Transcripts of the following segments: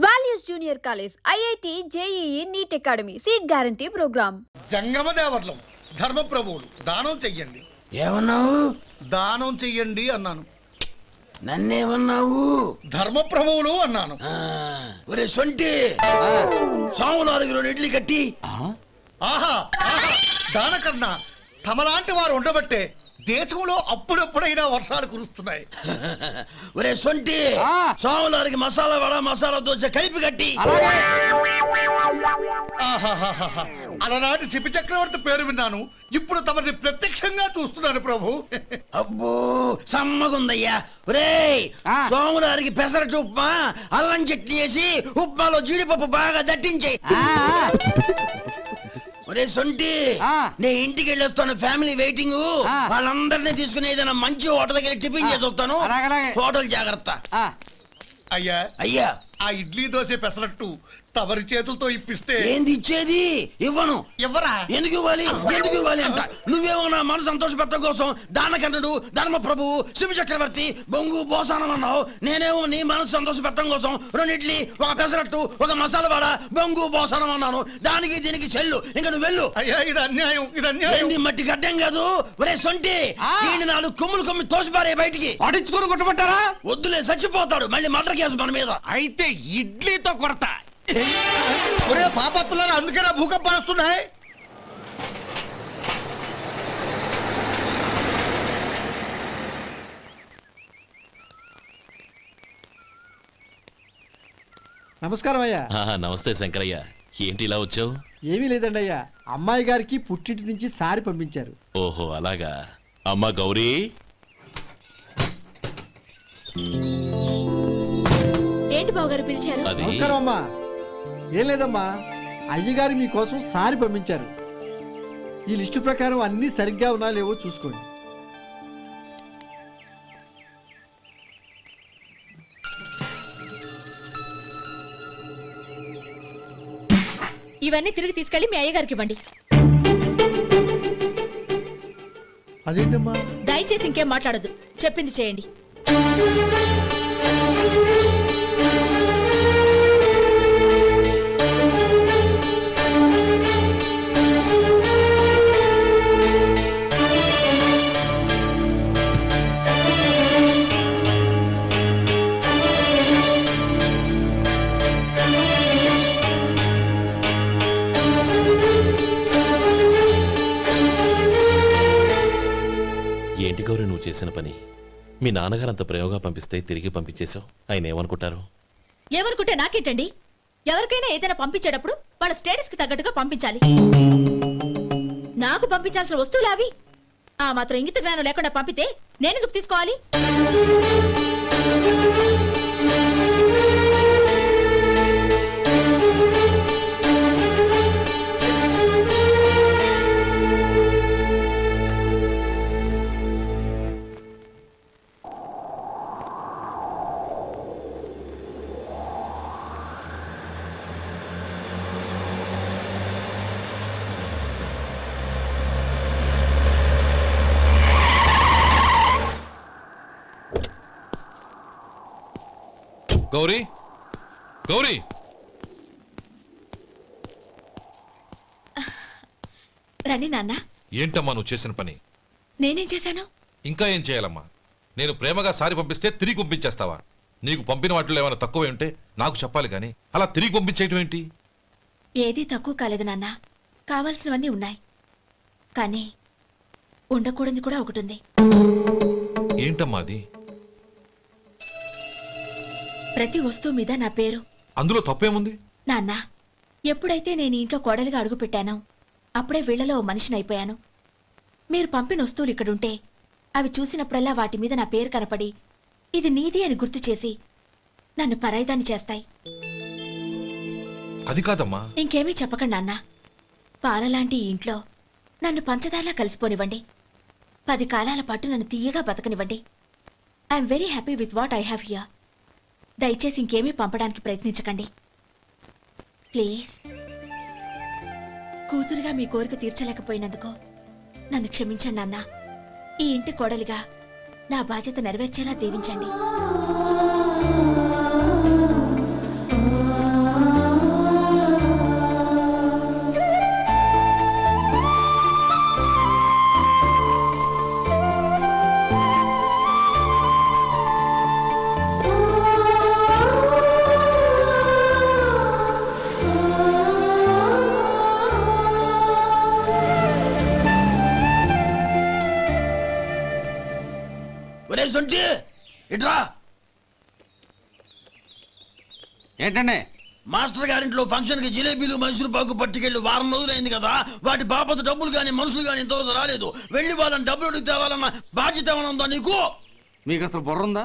Values junior college, IIT, JEE, NEET academy, seat guarantee programme. జంగమదేవర్లం ధర్మప్రభువులు దానం చెయ్యండి. ఏమన్నావు? దానం చెయ్యండి అన్నాను. నన్నేమన్నావు? ధర్మప్రభువులు అన్నాను. ఒరే సొంటి, సాములారు ఇడ్లీ కట్టి. ఆహా దానకన్నా తమలాంటి వారు ఉండబట్టే దేశంలో అప్పుడప్పుడైనా వర్షాలు కురుస్తున్నాయి. ఒరే సొంటి, సాములారికి మసాలా వడ, మసాలా దోశ కలిపి కట్టి. అలనాటి శిపి చక్రవర్తి పేరు విన్నాను, ఇప్పుడు తమని ప్రత్యక్షంగా చూస్తున్నాను ప్రభు. అబ్బో సమ్మగుందయ్యా. ఒరే సోములారికి పెసరట్టు ఉప్మా, అల్లం చట్నీ వేసి ఉప్మాలో జీడిపప్పు బాగా దట్టించే. ఒరే సొంటి, నేను ఇంటికి వెళ్ళొస్తాను, ఫ్యామిలీ వెయిటింగ్. వాళ్ళందరినీ తీసుకుని ఏదైనా మంచి హోటల్ దగ్గర టిఫిన్ చేసి వస్తాను. హోటల్ జాగ్రత్త. అయ్యా అయ్యా, ఆ ఇడ్లీ దోశ పెసరట్టు తమరి చేతులతో ఇప్పిస్తే. ఏంది ఇచ్చేది? ఇవ్వను. ఎవరా? ఎందుకు ఇవ్వాలి? ఎందుకు ఇవ్వాలి అంట? నువ్వేమన్నా మన సంతోష పెట్టడం కోసం దానకన్నుడు, ధర్మ ప్రభువు, శివ చక్రవర్తి, బొంగు బోసానం అన్నావు. నేనేమో నీ మనసు సంతోష పెట్టడం కోసం 2 ఇడ్లీ, 1 పెసరట్టు, 1 మసాలా వాడ, బొంగు బోసానం అన్నాను. దానికి దీనికి చెల్లు. ఇంకా నువ్వు వెళ్ళు. అయ్యా ఇది అన్యాయం, ఇది అన్యాయం. ఏంది మట్టి గడ్డం కాదు. ఒరే సొంటి, ఈయన 4 కొమ్ములు కొమ్మి తోసిపారే బయటికి. పడించుకుని కొట్టమంటారా? వద్దులే, చచ్చిపోతాడు. మళ్ళీ మర్డర్ కేసు మన మీద. అయితే ఇడ్లీతో కొడతా. ఒరే పాపత్తులారా, అందుకేనా భూకంపాలు వస్తున్నాయి? నమస్కారం అయ్యా. నమస్తే శంకరయ్య, ఏంటి ఇలా వచ్చావు? ఏమీ లేదండి అయ్యా, అమ్మాయి గారికి పుట్టింటి నుంచి సారి పంపించారు. ఓహో అలాగా. అమ్మా గౌరీ. ఏంటి బావగారు పిలిచారు? నమస్కారం అమ్మా. ఏం లేదమ్మా, అయ్యగారు మీకోసం సారి పంపించారు. ఈ లిస్టు ప్రకారం అన్ని సరిగ్గా ఉన్నా లేవో చూసుకోండి. ఇవన్నీ తిరిగి తీసుకెళ్లి మీ అయ్యగారికి ఇవ్వండి. అదేంటమ్మా? దయచేసి ఇంకేం మాట్లాడదు, చెప్పింది చేయండి. ఏంటి గౌరీ నువ్వు చేసిన పని? మీ నాన్నగారు అంత ప్రేమగా పంపిస్తే తిరిగి పంపించేశావు. ఆయన ఏమనుకుంటారు? ఏమనుకుంటే నాకేంటండి? ఎవరికైనా ఏదైనా పంపించేటప్పుడు వాళ్ళ స్టేటస్ కి తగ్గట్టుగా పంపించాలి. నాకు పంపించాల్సిన వస్తువులు అవి. ఆ మాత్రం ఇంగిత జ్ఞానం లేకుండా పంపితే నేనెందుకు తీసుకోవాలి? గౌరీ, గౌరీ, రండి నాన్న. ఏంటమ్మా నువ్వు చేసిన పని? నేనేం చేశాను? ఇంకా ఏం చేయాలమ్మా? నేను ప్రేమగా సారి పంపిస్తే తిరిగి పంపించేస్తావా? నీకు పంపిన వాటిలో ఏమైనా తక్కువ ఉంటే నాకు చెప్పాలి కానీ అలా తిరిగి పంపించేయటం ఏంటి? ఏదీ తక్కువ కాలేదు నాన్న, కావాల్సినవన్నీ ఉన్నాయి. కానీ ఉండకూడదు కూడా ఒకటి ఉంది. ఏంటమ్మా అది? ప్రతి వస్తువు మీద నా పేరు. అందులో తప్పేముంది? నాన్న, ఎప్పుడైతే నేను ఇంట్లో కోడలిగా అడుగు పెట్టానో అప్పుడే వీళ్లలో మనిషిని అయిపోయాను. మీరు పంపిన వస్తువులు ఇక్కడుంటే అవి చూసినప్పుడల్లా వాటి మీద నా పేరు కనపడి ఇది నీది అని గుర్తు చేసి నన్ను పరాయిదాన్ని చేస్తాయి. అది కాదమ్మా. ఇంకేమీ చెప్పకండి నాన్న. పాలలాంటి ఈ ఇంట్లో నన్ను పంచదారలా కలిసిపోనివ్వండి. 10 కాలాల పాటు నన్ను తీయగా బతకనివ్వండి. I'm very happy with what I have here. దయచేసి ఇంకేమీ పంపడానికి ప్రయత్నించకండి ప్లీజ్. కూతురుగా మీ కోరిక తీర్చలేకపోయినందుకు నన్ను క్షమించండి నాన్న. ఈ ఇంటి కోడలిగా నా బాధ్యత నెరవేర్చేలా దీవించండి. ఇట్రా. ఏంటండి? మాస్టర్ గారింట్లో ఫంక్షన్ కి జిలేబీలు మైసూరు పాకు పట్టుకెళ్ళి వారం రోజులైంది కదా, వాటి బాపత డబ్బులు కానీ మనుషులు కానీ ఇంతవరకు రాలేదు. వెళ్ళి వాళ్ళని డబ్బులు అడిగి తేవాలన్న బాధ్యత ఏమైనా ఉందా నీకు? మీకు అసలు బుర్ర ఉందా?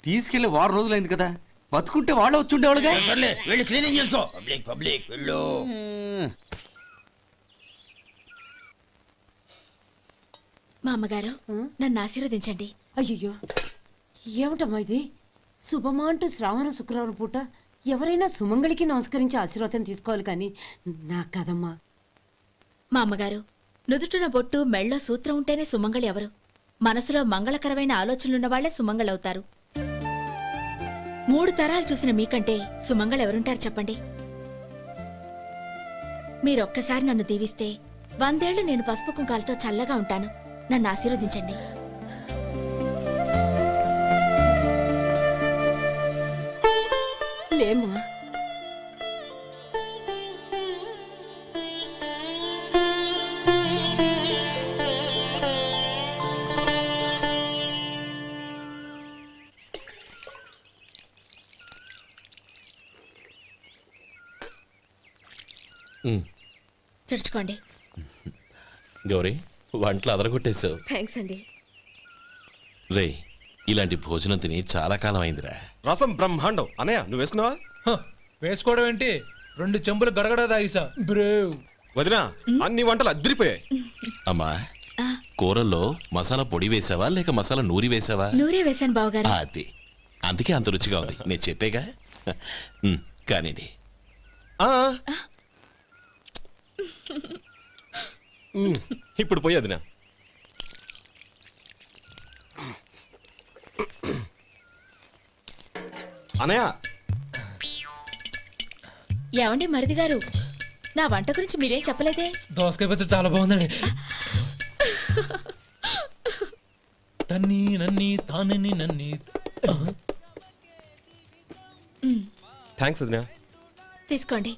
తీసుకెళ్లి 6 రోజులైంది కదా, బతుకుంటే వాళ్ళు వచ్చి ఉండేవాళ్ళుగా. సర్లే వెళ్ళి క్లీనింగ్ చేసుకో. పబ్లిక్ పబ్లిక్ వెళ్ళు. మా అమ్మగారు నన్ను ఆశీర్వదించండి. అయ్యో ఏమిటమ్మా ఇది? శుభమా అంటూ శ్రావణ శుక్రవారం పూట ఎవరైనా సుమంగళికి నమస్కరించి ఆశీర్వాదం తీసుకోవాలి కానీ నాకు కదమ్మా. మా అమ్మగారు నుదుటిన బొట్టు మెళ్ళో సూత్రం ఉంటేనే సుమంగళి ఎవరు? మనసులో మంగళకరమైన ఆలోచనలున్న వాళ్లే సుమంగళవుతారు. 3 తరాలు చూసిన మీకంటే సుమంగళ ఎవరుంటారు చెప్పండి? మీరొక్కసారి నన్ను దీవిస్తే 100 ఏళ్లు నేను పసుపు కుంకాలతో చల్లగా ఉంటాను. నన్ను ఆశీర్వదించండి. లేమ్మా. తుడుచుకోండి. గౌరీ, వంటలు అదరగొట్టేశావు. థ్యాంక్స్ అండి. రే, ఇలాంటి భోజనం తిని చాలా కాలం అయిందిరా. రసం బ్రహ్మాండం. అనయ్య నువ్వు వేసుకున్నావా? వేసుకోవడం ఏంటి, 2 చెంబులు గడగడ తాగిసా. బ్రేవ్ వదినా, అన్ని వంటలు అద్దరిపోయాయి. అమ్మా, కూరల్లో మసాలా పొడి వేసావా లేక మసాలా నూరి వేసావా? నూరే వేశాను బావగారు. అది అందుకే అంత రుచిగా ఉంది. నేను చెప్పేగా. కానివ్వండి. ఇప్పుడు పోయి వదినా. అనయ్య, ఏమండి మరిది గారు, నా వంట గురించి మీరేం చెప్పలేదే? దోసకాయ పచ్చడి చాలా బాగుందండి. తన్ని నన్ని తానని నన్ని. థ్యాంక్స్ వదినా. తీసుకోండి.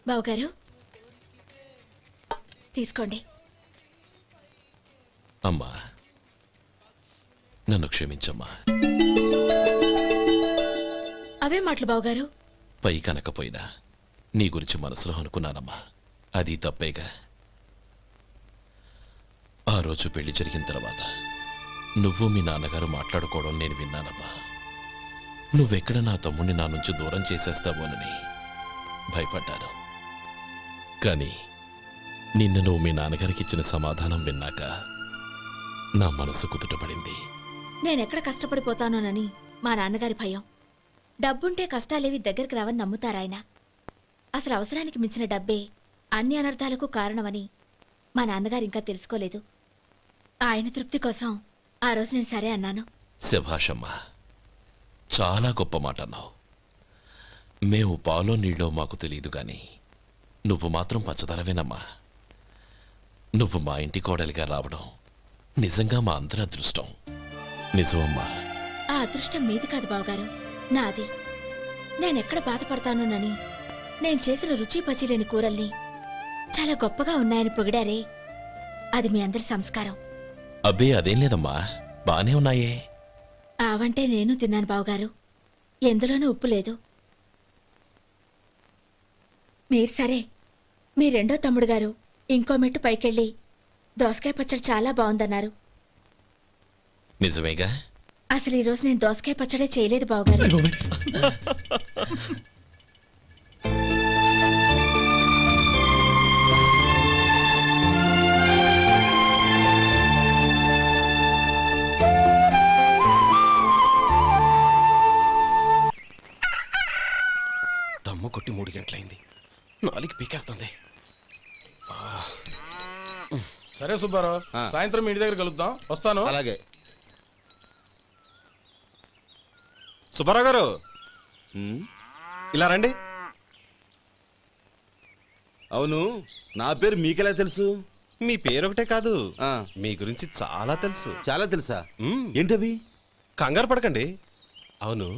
బావగారు తీసుకోండి. అమ్మా, నన్ను క్షమించమ్మా. అవే మాటలు బావగారు. పై కనకపోయినా నీ గురించి మనసులో అనుకున్నానమ్మా. అది తప్పేగా. ఆ రోజు పెళ్లి జరిగిన తర్వాత నువ్వు మీ నాన్నగారు మాట్లాడుకోవడం నేను విన్నానమ్మా. నువ్వెక్కడ నా తమ్ముడిని నా నుంచి దూరం చేసేస్తావోనని భయపడ్డాను. కానీ నిన్న నువ్వు మీ నాన్నగారికి ఇచ్చిన సమాధానం విన్నాక నా మనసు కుదుటపడింది. నేనెక్కడ కష్టపడిపోతానోనని మా నాన్నగారి భయం. డబ్బుంటే కష్టాలేవి దగ్గరికి రావని నమ్ముతారాయన. అసలు అవసరానికి మించిన డబ్బే అన్ని అనర్థాలకు కారణమని మా నాన్నగారు ఇంకా తెలుసుకోలేదు. ఆయన తృప్తి కోసం ఆ రోజు నేను సరే అన్నాను. శభాషమ్మా, చాలా గొప్ప మాట అన్నావు. మేము పాలో నీళ్ళో మాకు తెలియదు గాని నువ్వు మాత్రం పచ్చదరవేనమ్మా. నువ్వు మా ఇంటి కోడలిగా రావడం నిజంగా మా అందరి అదృష్టం. నిజమమ్మా. ఆ అదృష్టం మీది కాదు బావగారు, నాది. నేనెక్కడ బాధపడతానోనని నేను చేసిన రుచి పచిలేని కూరల్ని చాలా గొప్పగా ఉన్నాయని పొగిడారే, అది మీ అందరి సంస్కారం. అబ్బే అదేం లేదమ్మా, బానే ఉన్నాయే. ఆవంటే నేను తిన్నాను బావగారు, ఎందులోనూ ఉప్పు లేదు. మీరు సరే, మీ రెండో తమ్ముడు గారు ఇంకో మెట్టు పైకెళ్ళి దోసకాయ పచ్చడి చాలా బాగుందన్నారు. నిజమేగా? అసలు ఈరోజు నేను దోసకాయ పచ్చడే చేయలేదు బావగారు. దమ్ము కొట్టి 3 గంటలైంది. 4కి పీకేస్తుంది. సరే సుబ్బారావు, సాయంత్రం ఇంటి దగ్గర కలుద్దాం. వస్తాను. అలాగే. సుబ్బారావు గారు ఇలా రండి. అవును, నా పేరు మీకెలా తెలుసు? మీ పేరు ఒకటే కాదు, మీ గురించి చాలా తెలుసు. చాలా తెలుసా? ఏంటవి? కంగారు పడకండి. అవును,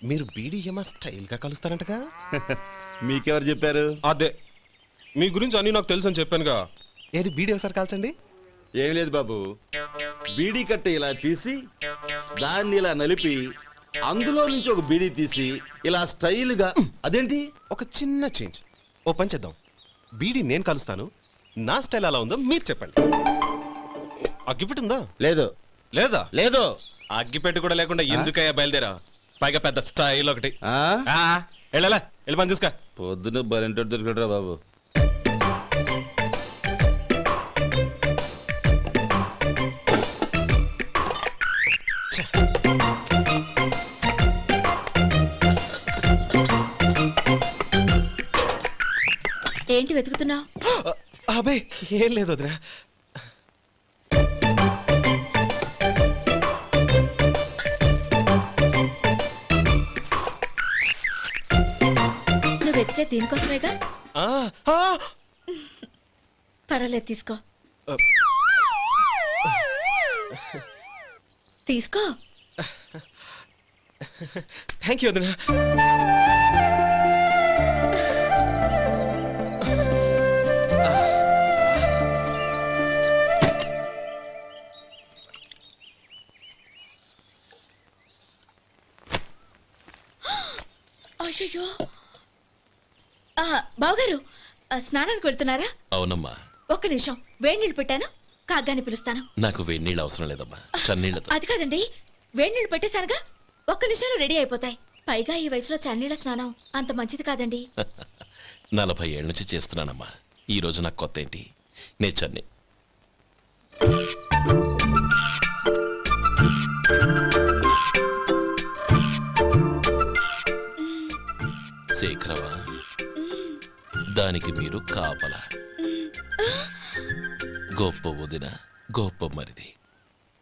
మీరు బీడీ ఏమో స్టైల్ గా కలుస్తారంటగా? మీకెవరు చెప్పారు? అదే మీ గురించి అన్ని నాకు తెలుసు అని చెప్పానుగా. ఏది బీడీ ఒకసారి కాల్చండి. ఏం లేదు బాబు, బీడీ కట్ట ఇలా తీసి దాన్ని ఇలా నలిపి అందులో నుంచి ఒక బీడీ తీసి ఇలా స్టైల్గా. అదేంటి? ఒక చిన్న చేంజ్. ఓ పని చేద్దాం, బీడీ నేను కలుస్తాను, నా స్టైల్ అలా ఉందో మీరు చెప్పండి. అగ్గిపెట్టి ఉందా? లేదు. లేదా? లేదు. అగ్గిపెట్టి కూడా లేకుండా ఎందుకయ్యా బయలుదేరా? పైగా పెద్ద స్టైల్ ఒకటి. వెళ్ళాలా, వెళ్ళి పని చూసుకో. పొద్దున బరింటో దొరికడరా బాబు. ఏంటి వెతుకుతున్నావు? అబే ఏం లేదు వదినా. నువ్వు వెతికే దీనికోసమేగా. పర్వాలేదు, తీసుకో తీసుకో. థ్యాంక్ యూ వదినా. అయ్యో, బావగారు స్నానానికి వెళ్తున్నారా? అవునమ్మా. ఒక్క నిమిషం, వేడి నీళ్ళు పెట్టాను, కాగ్గాని పిలుస్తాను. నాకు వేడి నీళ్ళు అవసరం లేదమ్మా, చన్నీళ్ళతో. అది కాదండి, వేడి నీళ్ళు పెట్టేశానుగా, ఒక్క నిమిషంలో రెడీ అయిపోతాయి. పైగా ఈ వయసులో చన్నీళ్ళ స్నానం అంత మంచిది కాదండి. 40 ఏళ్ళ నుంచి చేస్తున్నానమ్మా, ఈ రోజు నాకు కొత్త ఏంటి? నే చన్నీ. శేఖరవా, దానికి మీరు కాపలా. గొప్ప వదిన, గొప్ప మరిది.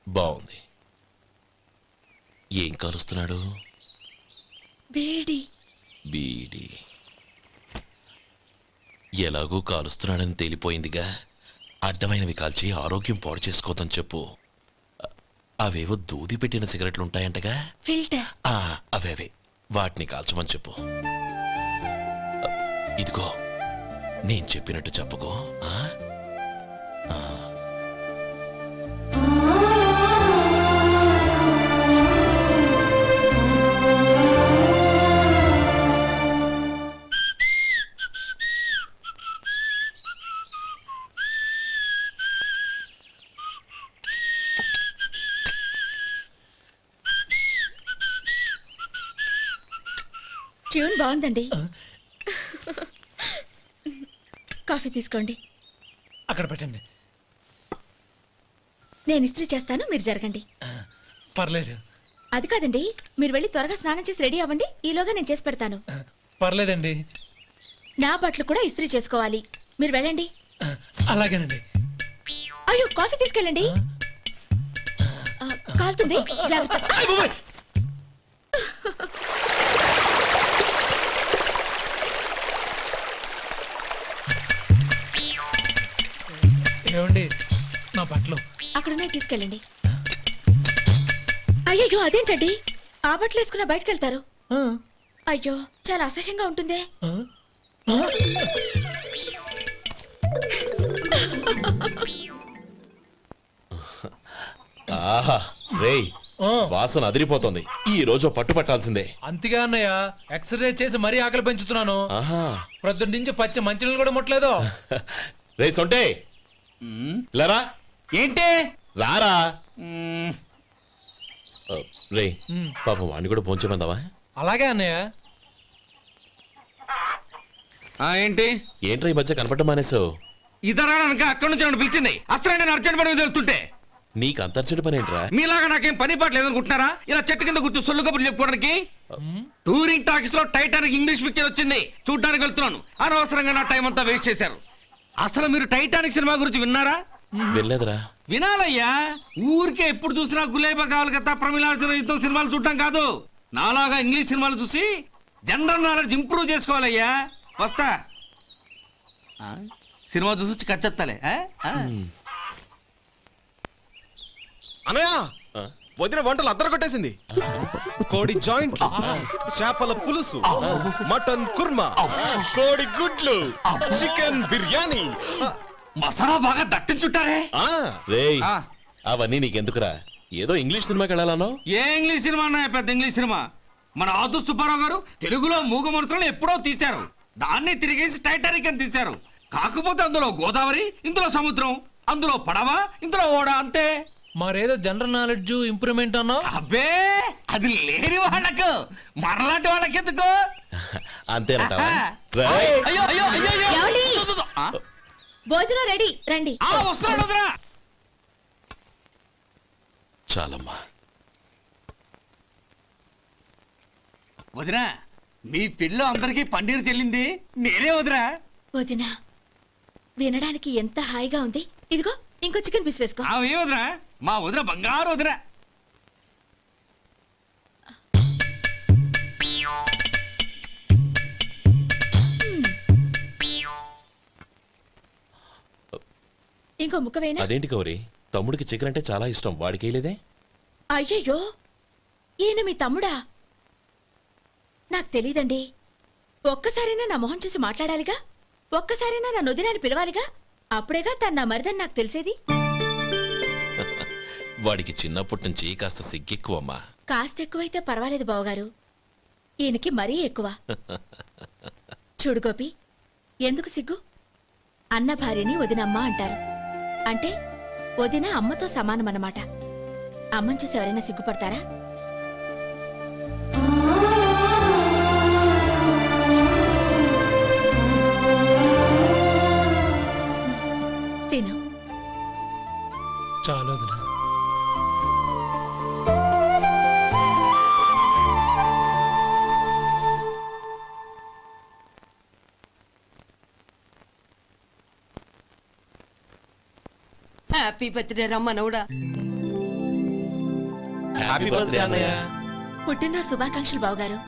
బాగుంది. ఏం కాలుస్తున్నాడు? బీడి. బీడి ఎలాగూ కాలుస్తున్నాడని తేలిపోయిందిగా. అడ్డమైనవి కాల్చి ఆరోగ్యం పాడు చేసుకోదని చెప్పు. అవేవో దూది పెట్టిన సిగరెట్లుంటాయంటగా, ఫిల్టర్. అవే వాటిని కాల్చమని చెప్పు. ఇదిగో నేను చెప్పినట్టు చెప్పుకో. ట్యూన్ బాగుందండి. కాఫీ తీసుకోండి. అక్కడ పెట్టండి. నేను ఇస్త్రీ చేస్తాను, మీరు జరగండి. పర్లేదు. అది కాదండి, మీరు వెళ్ళి త్వరగా స్నానం చేసి రెడీ అవ్వండి, ఈలోగా నేను చేసి పెడతాను. పర్లేదండి. నా బట్టలు కూడా ఇస్త్రీ చేసుకోవాలి, మీరు వెళ్ళండి. అలాగేనండి. అయ్యో, కాఫీ తీసుకెళ్ళండి. కాలుతుంది, జాగ్రత్త. ఏమండి, నా బట్టలు అక్కడున్నాయి, తీసుకెళ్ళండి. అయ్యో, అదేంటండి, ఆ బట్టలు వేసుకున్న బయటకు వెళ్తారు? అయ్యో, చాలా అసహ్యంగా ఉంటుందే. ఆహా రేయ్, వాసన అదిరిపోతుంది. ఈ రోజు పట్టుపట్టాల్సిందే. అంతగా అన్నయ్య, ఎక్సర్సైజ్ చేసి మరీ ఆకలి పెంచుతున్నాను. ప్రొద్దున నుంచి పచ్చ మంచినీళ్ళు కూడా ముట్టలేదు. రే సొంటే, లరా. ఏంటి? రారా. రే పాపం వాడిని కూడా పోంచమందావా? అలాగే అన్నయ్య. ఏంటి ఏంట్రా ఈ మధ్య కనపడటం మానేసావు? ఇద్దరు అక్కడి నుంచి పిలిచింది. అసలు నేను అర్జెంట్ పని తెలుస్తుంటే నీకు అంతర్చడి పని ఏంట్రా? మీలాగా నాకేం పని పాట లేదనుకుంటున్నారా? ఇలా చెట్టు కింద కూర్చో సొల్లు కబుర్లు చెప్పుకోవడానికి. టూరింగ్ టాకీస్ లో టైటానిక్ ఇంగ్లీష్ పిక్చర్ వచ్చింది, చూడ్డానికి వెళ్తున్నాను. అనవసరంగా నా టైం అంతా వేస్ట్ చేశారు. అసలు మీరు టైటానిక్ సినిమా గురించి విన్నారా? వెళ్ళలేదురా. వినాలయ్యా, ఊరికే ఎప్పుడు చూసినా గులేబా కావాలి కదా ప్రమిళార్జున యుద్ధం సినిమాలు చూడటం కాదు. నాలాగా ఇంగ్లీష్ సినిమాలు చూసి జనరల్ నాలెడ్జ్ ఇంప్రూవ్ చేసుకోవాలయ్యా. వస్తా, సినిమా చూసి కచ్చెత్తాలే. అనయ్య, వదిన వంటలు అద్దరు కొట్టేసింది. కోడి జాయింట్, చేపల పులుసు, మటన్ కుర్మా, కోడి గుడ్లు, చికెన్ బిర్యానీ, మసాలా బాగా దట్టించుంటారే. రేయ్ అవన్నీ నీకెందుకురా? ఏదో ఇంగ్లీష్ సినిమాకి వెళ్ళాలనో? ఏ ఇంగ్లీష్ సినిమా అన్నా? పెద్ద ఇంగ్లీష్ సినిమా. మన ఆదు సుబ్బారావు గారు తెలుగులో మూగ మనుషులను ఎప్పుడో తీశారు. దాన్ని తిరిగేసి టైటానిక్ అని తీశారు. కాకపోతే అందులో గోదావరి, ఇందులో సముద్రం, అందులో పడవ, ఇందులో ఓడ, అంతే. మరేదో జనరల్ నాలెడ్జ్ ఇంప్రూవ్మెంట్ అన్నా? అబ్బే అది లేని వాళ్ళకు, మరలాంటి వాళ్ళకి ఎందుకు? అంతేనంటావా? అయ్యో అయ్యో అయ్యో ఏమండి? ఆ? భోజనం రెడీ, రండి. వస్తున్నాడు వదరా. చాలమ్మా. వదినా, మీ పిల్ల అందరికీ పన్నీరు చెల్లింది నేనే వదినా. వదినా, వినడానికి ఎంత హాయిగా ఉంది. ఇదిగో ఇంకో చికెన్ పీస్ వేసుకో. ఏ వదినా, మా వదిన బంగారు వదినా. ఇంకో ముక్క వేయనా? అదేంటి గౌరీ, తమ్ముడికి చికెన్ అంటే చాలా ఇష్టం, వాడికి వేయలేదే? అయ్యయ్యో, ఈయన మీ తమ్ముడా? నాకు తెలీదండి. ఒక్కసారైనా నా మొహం చూసి మాట్లాడాలిగా, ఒక్కసారైనా నా నొదినాన్ని పిలవాలిగా, అప్పుడేగా తన నా మరిదని నాకు తెలిసేది. వాడికి చిన్నప్పటి నుంచి కాస్త సిగ్గెక్కువమ్మా. కాస్త ఎక్కువైతే పర్వాలేదు బావగారు, ఈయనకి మరీ ఎక్కువ. చూడు గోపి, ఎందుకు సిగ్గు? అన్న భార్యని వదినమ్మ అంటారు. అంటే వదిన అమ్మతో సమానమన్నమాట. అమ్మని చూసి ఎవరైనా సిగ్గుపడతారా? తిను. చాలా వదినా. హ్యాపీ బర్త్డే రమ్మనవుడా. హ్యాపీ బర్త్డే అన్నయ్య. పుట్టిన శుభాకాంక్షలు బావగారు.